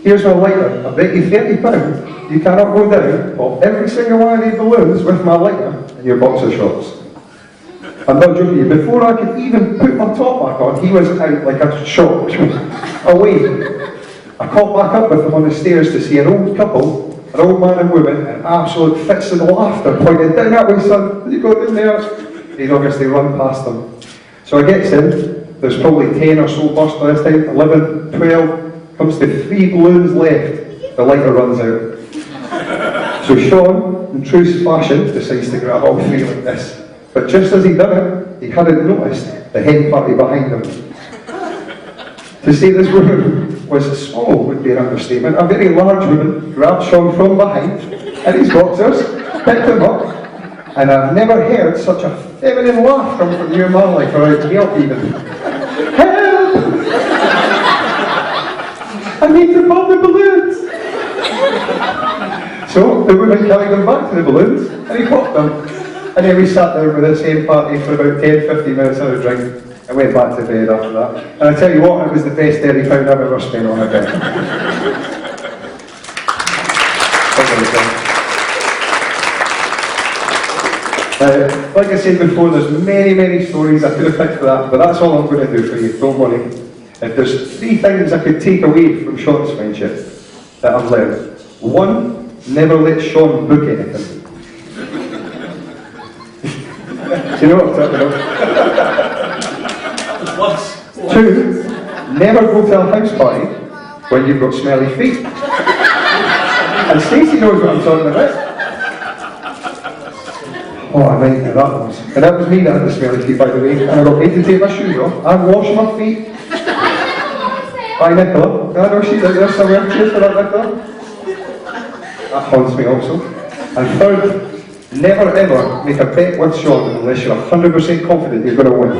Here's my lighter, I bet you £30, you cannot go down, pop every single one of these balloons with my lighter in your boxer shorts. I'm not joking you, before I could even put my top back on, he was out like a shot, away. I caught back up with him on the stairs to see an old couple, an old man and woman, in absolute fits of laughter, pointing down that way, son, you go down there. He'd obviously run past them. So I gets in, there's probably 10 or so burst by this time, 11, 12, comes to 3 balloons left, the lighter runs out. So Sean, in true fashion, decides to grab all 3 like this. But just as he done it, he hadn't noticed the hen party behind him. To say this woman was small would be an understatement. A very large woman grabbed Sean from behind in his boxers, picked him up, and I've never heard such a feminine laugh come from you in my life, or out help even. Help! I need to pop the balloons! So the woman carried him back to the balloons, and he popped them. And then we sat there with the same party for about 10-15 minutes on a drink, and went back to bed after that. And I tell you what, it was the best £30 I've ever spent on a bed. Like I said before, there's many stories I could have picked for that, but that's all I'm going to do for you, don't worry. If there's 3 things I could take away from Sean's friendship that I've learned. 1, never let Sean book anything. Do you know what I'm talking about? 2, never go to a house party when you've got smelly feet. And Stacey knows what I'm talking about. Oh, I meant that was. And that was me that had the smelly feet, by the way. And I got made to take my shoes off. I washed my feet. By Nicola. I know she's out there somewhere. Cheers for that, Nicola. That haunts me also. And 3rd, never ever make a bet with Sean unless you're 100% confident you're going to win.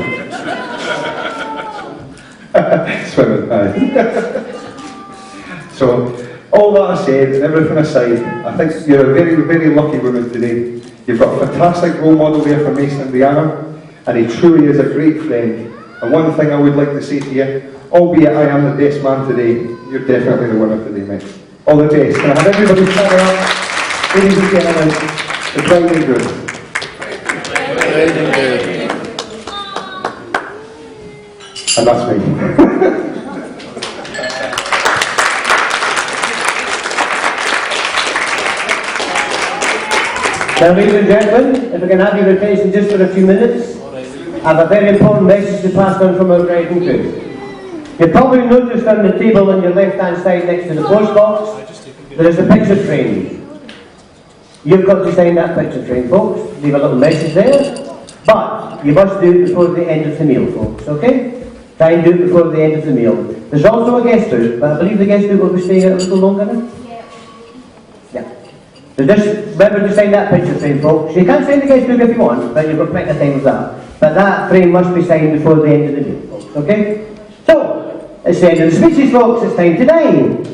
Swimming, aye. So, all that aside, and everything aside, I think you're a very lucky woman today. You've got a fantastic role model there for Mason and Brianna, and he truly is a great friend. And one thing I would like to say to you, albeit I am the best man today, you're definitely the winner today, mate. All the best. Can I have everybody stand up? Ladies and gentlemen, the bride and groom. And that's me. Now, ladies and gentlemen, if I can have your attention just for a few minutes, I have a very important message to pass on from our bride and groom. You've probably noticed on the table on your left-hand side next to the post box, there is a picture frame. You've got to sign that picture frame, folks. Leave a little message there. But you must do it before the end of the meal, folks, okay? Try and do it before the end of the meal. There's also a guest house, but I believe the guest house will be staying a little longer now. So just remember to sign that picture frame, folks. You can sign the guest book if you want, but you've got plenty of time with that. But that frame must be signed before the end of the meal, folks, okay? So, it's the end of the speeches, folks. It's time to dine.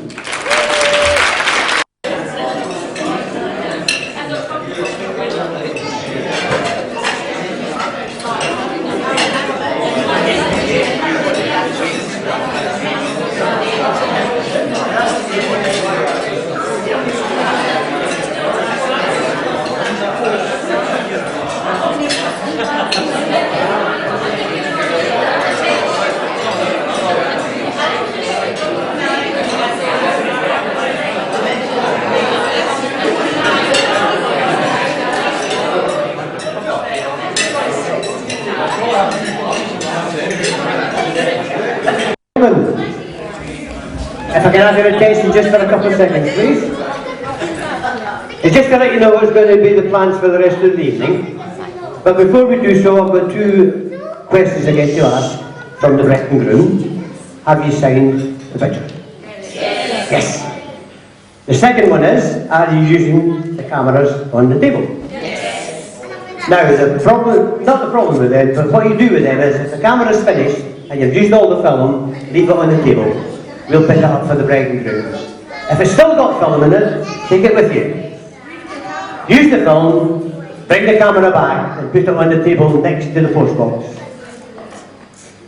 If I can have your attention just for a couple of seconds, please. It's just to let you know what's going to be the plans for the rest of the evening. But before we do so, I've got two questions I get to ask from the bride and groom. Have you signed the picture? Yes. Yes. The second one is, are you using the cameras on the table? Yes. Now, the problem, not the problem with it, but what you do with them is, if the camera's finished and you've used all the film, leave it on the table. We'll pick it up for the bride and groom. If it's still got film in it, take it with you. Use the film, bring the camera back and put it on the table next to the postbox.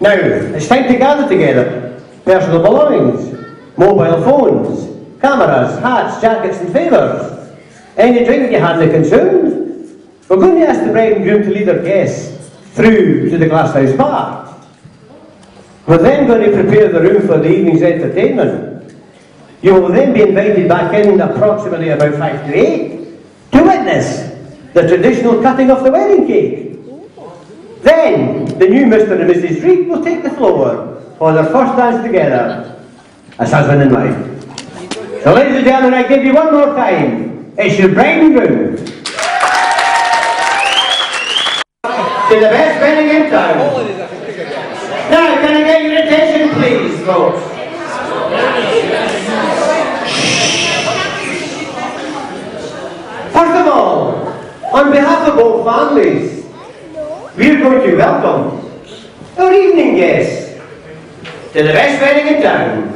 Now, it's time to gather together. Personal belongings, mobile phones, cameras, hats, jackets and favours. Any drink you hardly consumed. We're going to ask the bride and groom to lead their guests through to the Glasshouse Bar. We're then going to prepare the room for the evening's entertainment. You will then be invited back in approximately about 5 to 8 to witness the traditional cutting of the wedding cake. Then, the new Mr. and Mrs. Reed will take the floor for their first dance together as husband and wife. So, ladies and gentlemen, I give you one more time. It's your bride and groom. To the best wedding in town. Now, can I get your attention, please, folks? First of all, on behalf of both families, we're going to welcome our evening guests to the best wedding in town.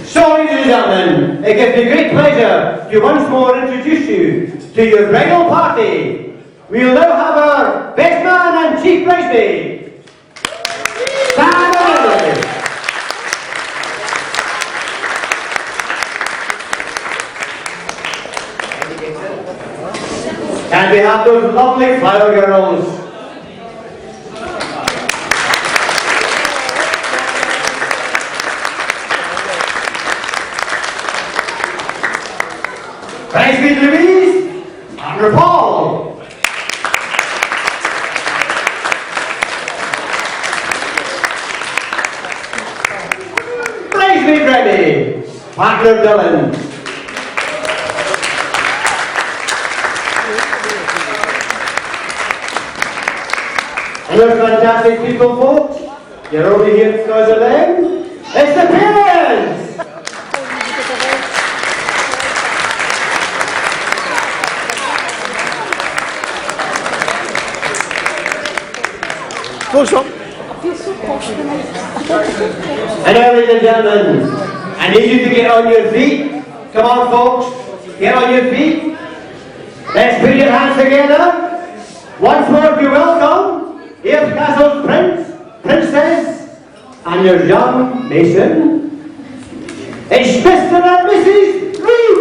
So, ladies and gentlemen, it gives me great pleasure to once more introduce you to your bridal party. We'll now have our best man and chief bridesmaid. And we have those lovely flower girls. Bridesmaid Louise and Paul. Bridesmaid Remy, partner Dylan. And those fantastic people, folks, you're only here because of them. It's the parents! Close up. And now, ladies and gentlemen, I need you to get on your feet. Come on, folks, get on your feet. Let's put your hands together. Once more, be welcome. Here's Castle's Prince, Princess, and your young Mason. It's Mr. and Mrs. Reed.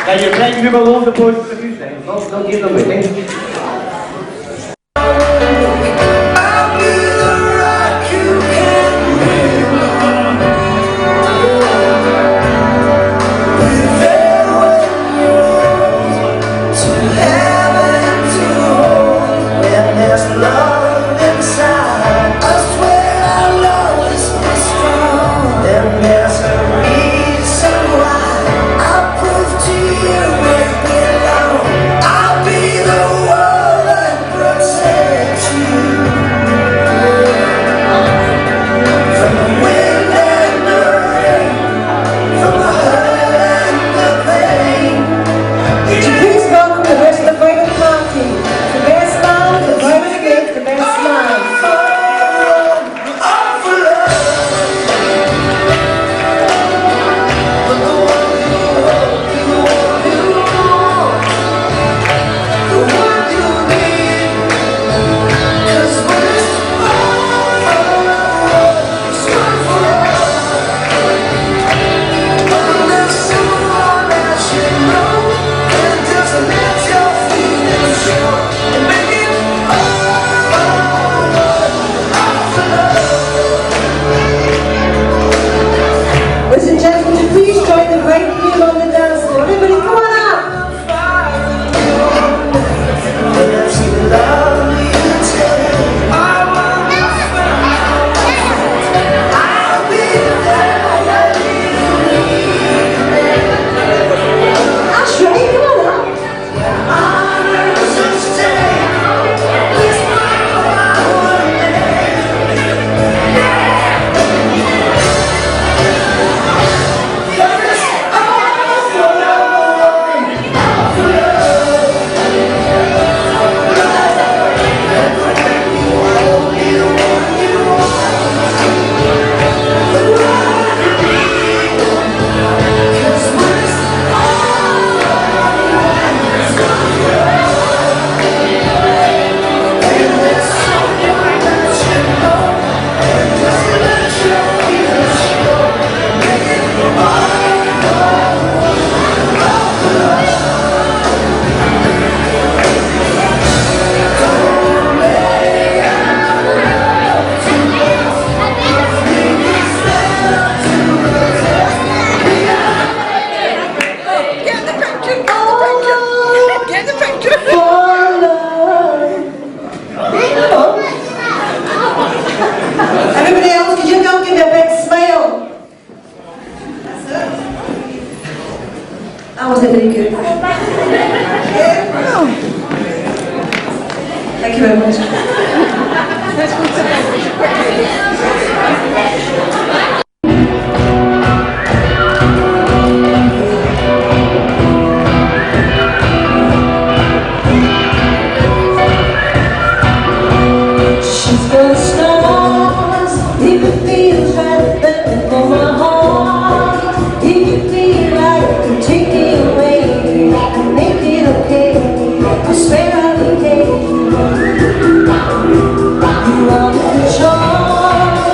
And your friends who will hold the post for a few seconds. Don't give them waiting. I'll be the one. I wasn't very good. Thank you very much. She's got stars, if it feels right, burning for my heart. If you feel like you take it away, and make it okay, I swear I'll be okay. You are the charm.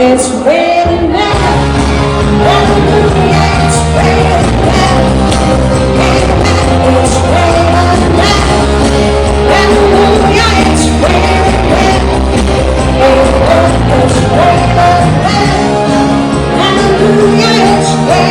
It's raining now. Hallelujah, it's raining now. It's raining now. Hallelujah, it's raining now. It's raining now. Hallelujah, it's raining now.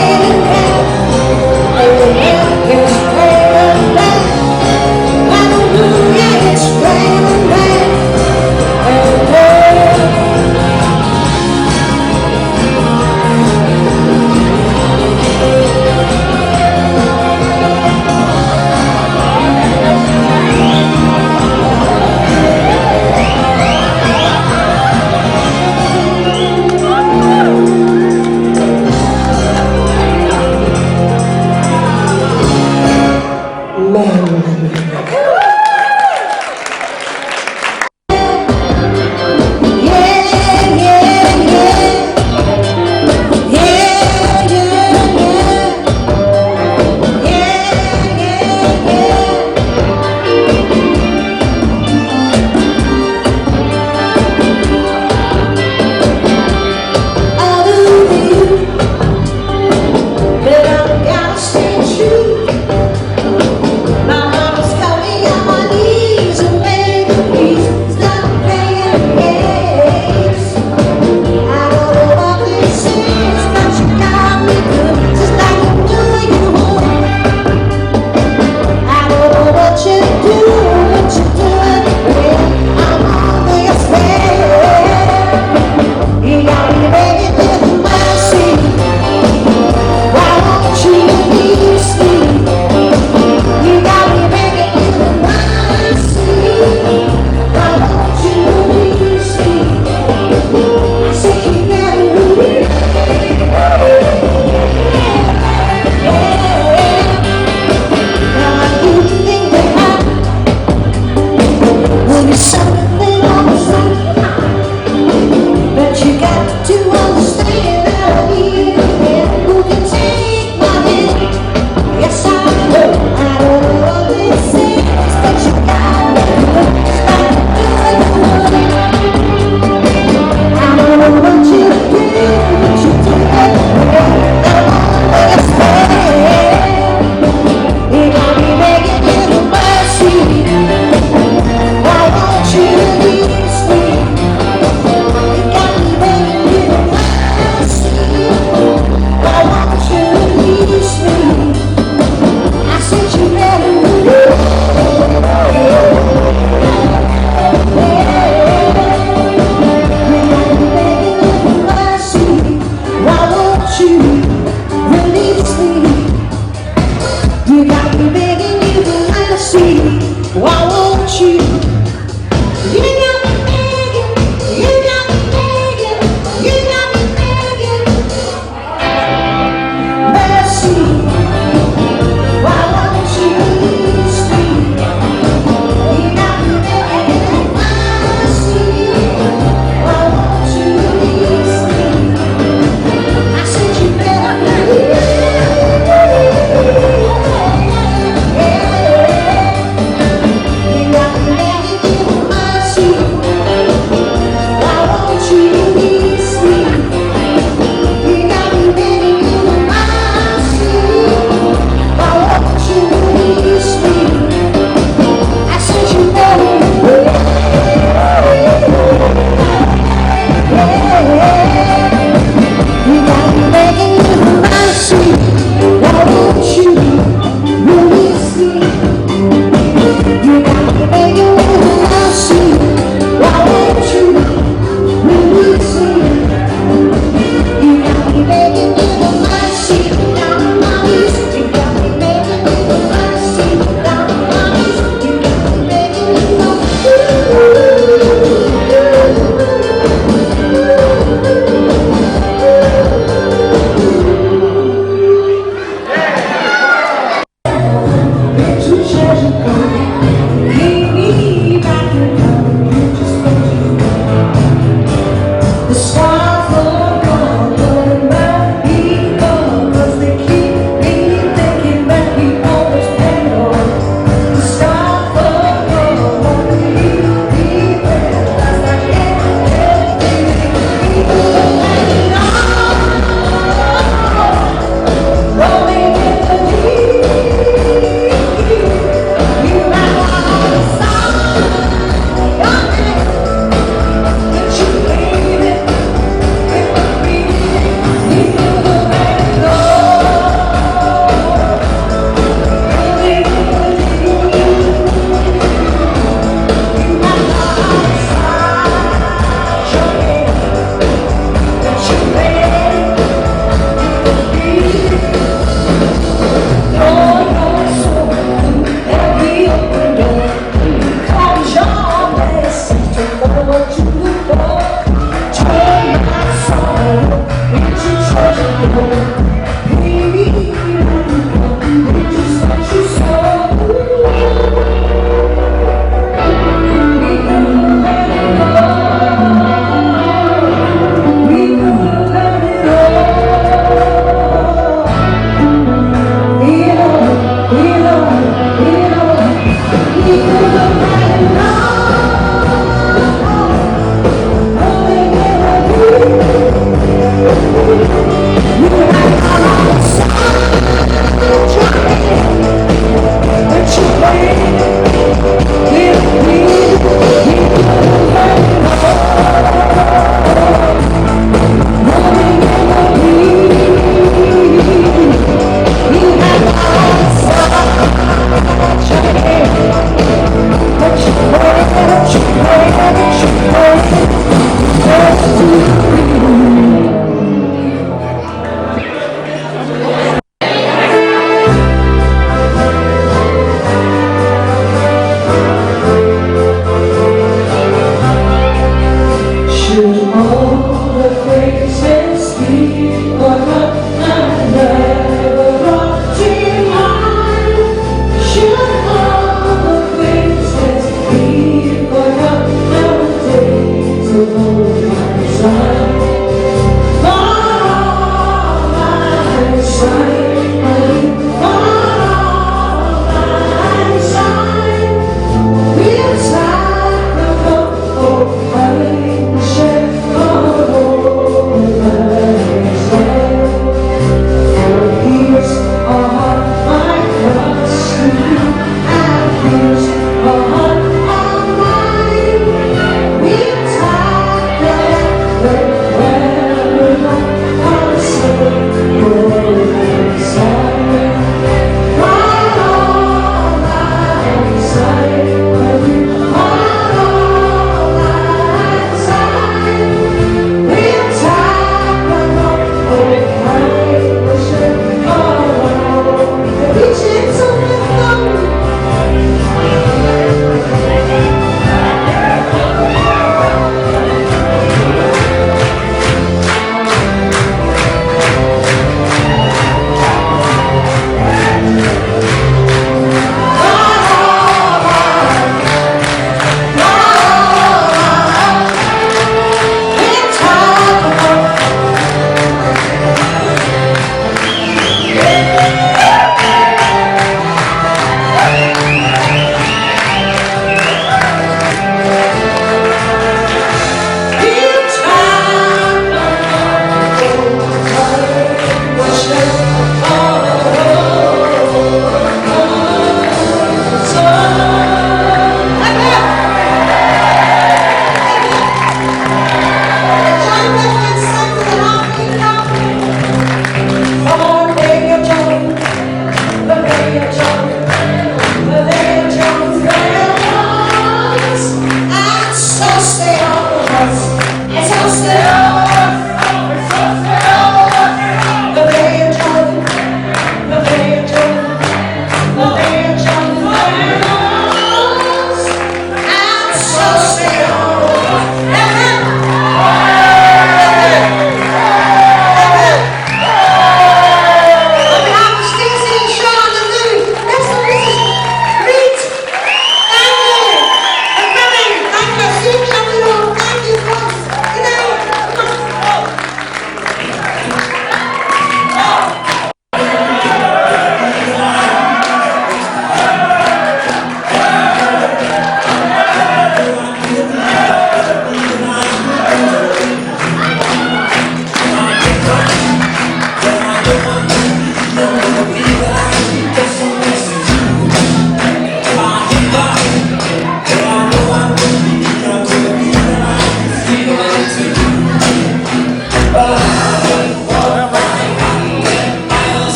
for